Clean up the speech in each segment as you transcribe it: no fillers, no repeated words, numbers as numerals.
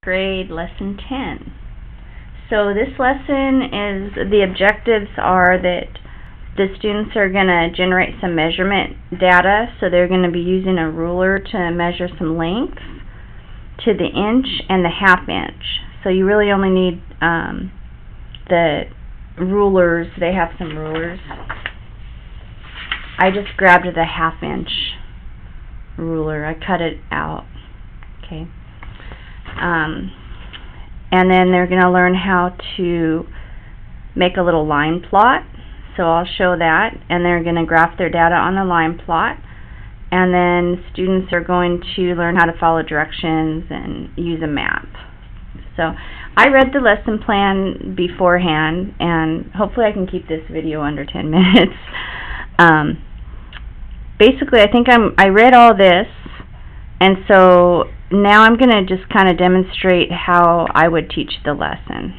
Grade Lesson 10. So this lesson the objectives are that the students are going to generate some measurement data, so they're going to be using a ruler to measure some length to the inch and the half inch. So you really only need the rulers. They have some rulers. I just grabbed the half inch ruler. I cut it out. Okay. And then they're going to learn how to make a little line plot. So I'll show that, and they're going to graph their data on the line plot. And then students are going to learn how to follow directions and use a map. So I read the lesson plan beforehand, and hopefully I can keep this video under 10 minutes. Basically, I read all this, and so now I'm going to just kind of demonstrate how I would teach the lesson.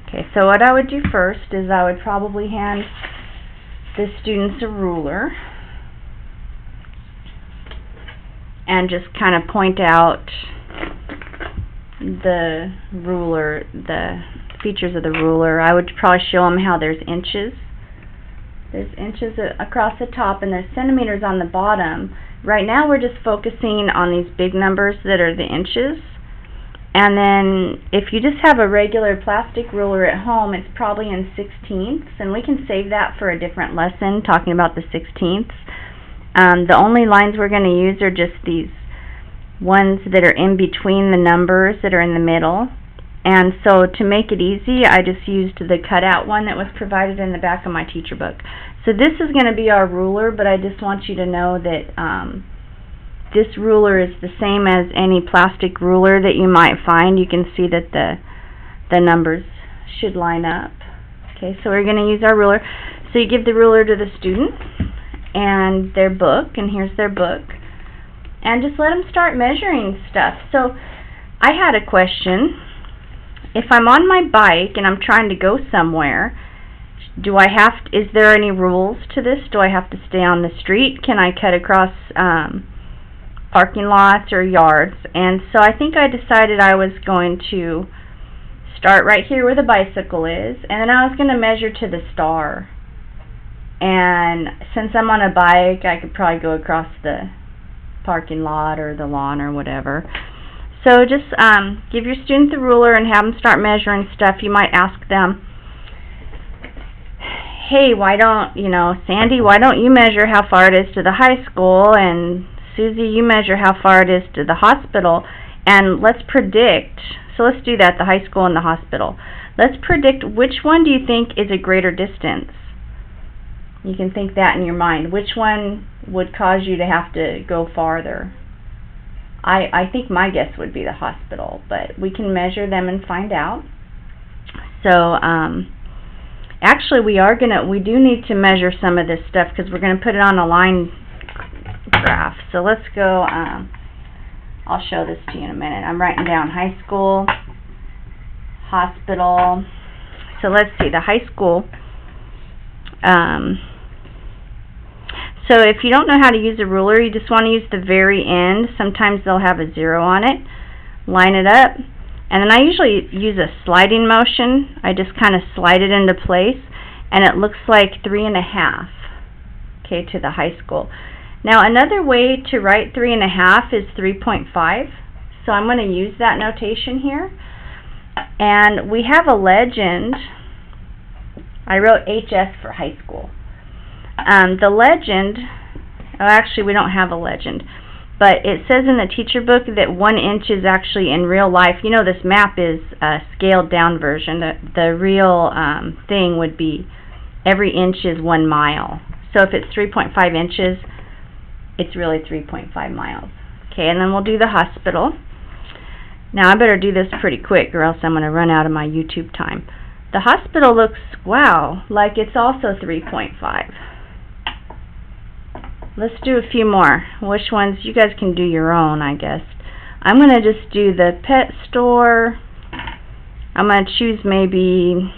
Okay, so what I would do first is I would probably hand the students a ruler and just kind of point out the ruler, the features of the ruler. I would probably show them how there's inches. There's inches across the top and there's centimeters on the bottom. Right now we're just focusing on these big numbers that are the inches. And then if you just have a regular plastic ruler at home, it's probably in 16ths, and we can save that for a different lesson talking about the 16ths. The only lines we're going to use are just these ones that are in between the numbers that are in the middle. And so to make it easy, I just used the cutout one that was provided in the back of my teacher book. So this is going to be our ruler, but I just want you to know that this ruler is the same as any plastic ruler that you might find. You can see that the numbers should line up. Okay, so we're going to use our ruler. So you give the ruler to the student and their book, and here's their book. And just let them start measuring stuff. So I had a question. If I'm on my bike and I'm trying to go somewhere, is there any rules to this? Do I have to stay on the street? Can I cut across parking lots or yards? And so I think I decided I was going to start right here where the bicycle is, and then I was going to measure to the star. And since I'm on a bike, I could probably go across the parking lot or the lawn or whatever. So just give your student the ruler and have them start measuring stuff. You might ask them, hey, Sandy, why don't you measure how far it is to the high school, and Susie, you measure how far it is to the hospital, and let's predict. So let's do that, the high school and the hospital. Let's predict which one do you think is a greater distance. You can think that in your mind. Which one would cause you to have to go farther? I think my guess would be the hospital, but we can measure them and find out. So actually we do need to measure some of this stuff because we're going to put it on a line graph. So let's go, I'll show this to you in a minute. I'm writing down high school, hospital. So let's see, the high school. So if you don't know how to use a ruler, you just want to use the very end. Sometimes they'll have a 0 on it. Line it up. And then I usually use a sliding motion. I just kind of slide it into place, and it looks like 3.5, okay, to the high school. Now another way to write 3.5 is 3.5. So I'm going to use that notation here. And we have a legend. I wrote HS for high school. The legend, actually we don't have a legend, but it says in the teacher book that 1 inch is actually in real life. You know, this map is a scaled down version. The real thing would be every inch is 1 mile. So if it's 3.5 inches, it's really 3.5 miles. Okay, and then we'll do the hospital. Now I better do this pretty quick or else I'm going to run out of my YouTube time. The hospital looks, wow, like it's also 3.5. Let's do a few more. Which ones? You guys can do your own, I guess. I'm going to just do the pet store. I'm going to choose maybe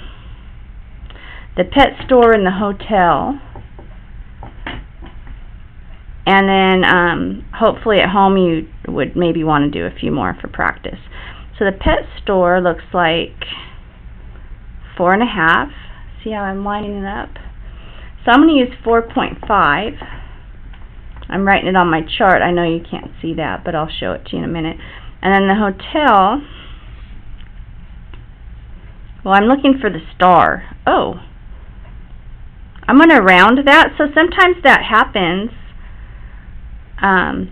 the pet store and the hotel. And then hopefully at home you would maybe want to do a few more for practice. So the pet store looks like 4.5. See how I'm lining it up? So I'm going to use 4.5. I'm writing it on my chart. I know you can't see that, but I'll show it to you in a minute. And then the hotel, well, I'm looking for the star. Oh, I'm going to round that. So sometimes that happens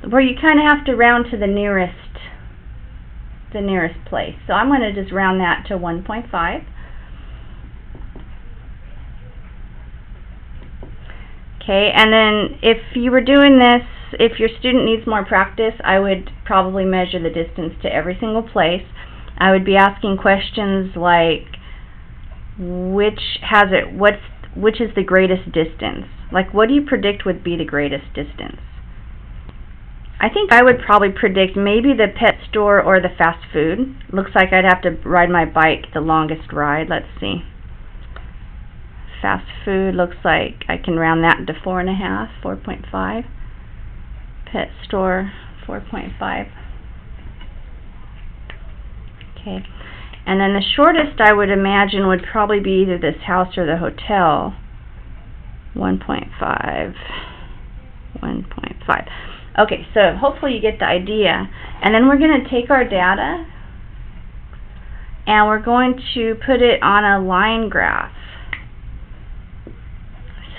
where you kind of have to round to the nearest place. So I'm going to just round that to 1.5. Okay, and then if you were doing this, if your student needs more practice, I would probably measure the distance to every single place. I would be asking questions like, which is the greatest distance? Like, what do you predict would be the greatest distance? I think I would probably predict maybe the pet store or the fast food. Looks like I'd have to ride my bike the longest ride. Let's see. Fast food looks like I can round that to 4.5, 4.5. Pet store, 4.5. Okay. And then the shortest I would imagine would probably be either this house or the hotel. 1.5. 1.5. Okay, so hopefully you get the idea. And then we're going to take our data and we're going to put it on a line graph.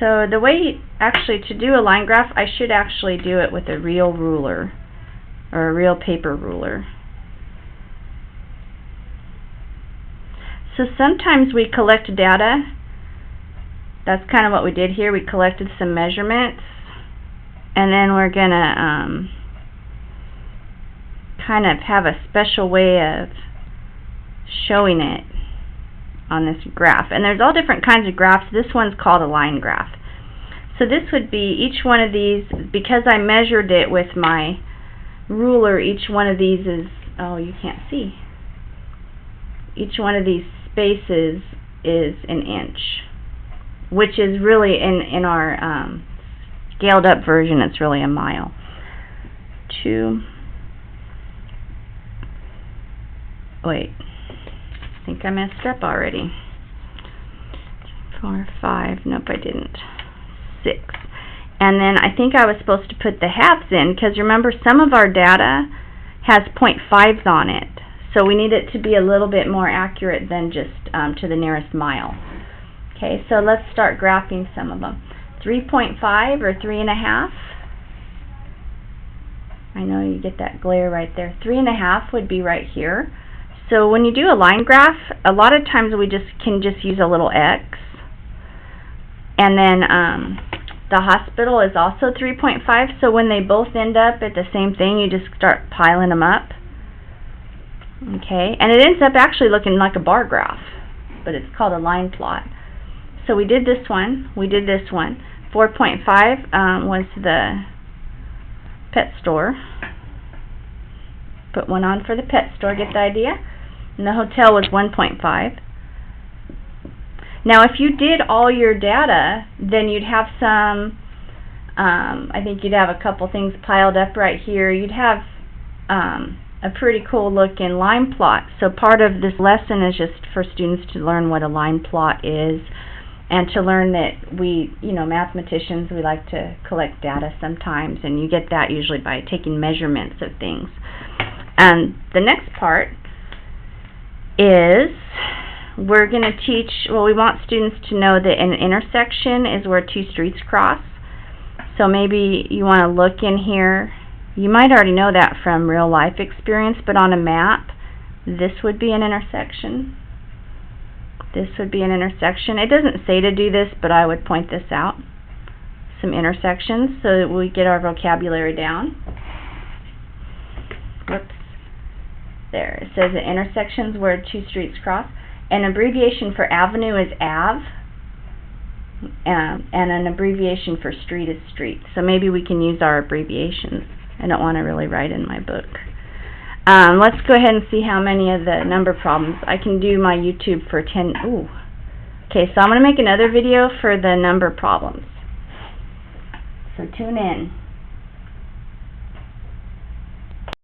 So the way actually to do a line graph, I should actually do it with a real ruler or a real paper ruler. So sometimes we collect data. That's kind of what we did here. We collected some measurements, and then we're going to kind of have a special way of showing it on this graph. And there's all different kinds of graphs. This one's called a line graph. So this would be each one of these, because I measured it with my ruler, each one of these is, oh, you can't see. Each one of these spaces is an inch, which is really, in our scaled up version, it's really a mile. 2, wait, I think I messed up already. 4, 5, nope I didn't. 6. And then I think I was supposed to put the halves in, because remember some of our data has 0.5s on it. So we need it to be a little bit more accurate than just to the nearest mile. Okay, so let's start graphing some of them. 3.5 or 3.5. I know you get that glare right there. 3.5 would be right here. So when you do a line graph, a lot of times we can just use a little X. And then the hospital is also 3.5. So when they both end up at the same thing, you just start piling them up. Okay, and it ends up actually looking like a bar graph, but it's called a line plot. So we did this one, we did this one. 4.5 was the pet store. Put one on for the pet store, get the idea? And the hotel was 1.5. Now if you did all your data, then you'd have some, I think you'd have a couple things piled up right here. You'd have a pretty cool looking line plot. So part of this lesson is just for students to learn what a line plot is, and to learn that we, mathematicians, we like to collect data sometimes, and you get that usually by taking measurements of things. And the next part is we're going to teach, we want students to know that an intersection is where two streets cross. So maybe you want to look in here. You might already know that from real life experience, but on a map, this would be an intersection. This would be an intersection. It doesn't say to do this, but I would point this out. Some intersections so that we get our vocabulary down. Whoops. There. It says that intersections where two streets cross. An abbreviation for avenue is AV. And an abbreviation for street is street. So maybe we can use our abbreviations. I don't want to really write in my book. Let's go ahead and see how many of the number problems. I can do my YouTube for 10. Ooh. Okay, so I'm going to make another video for the number problems. So tune in.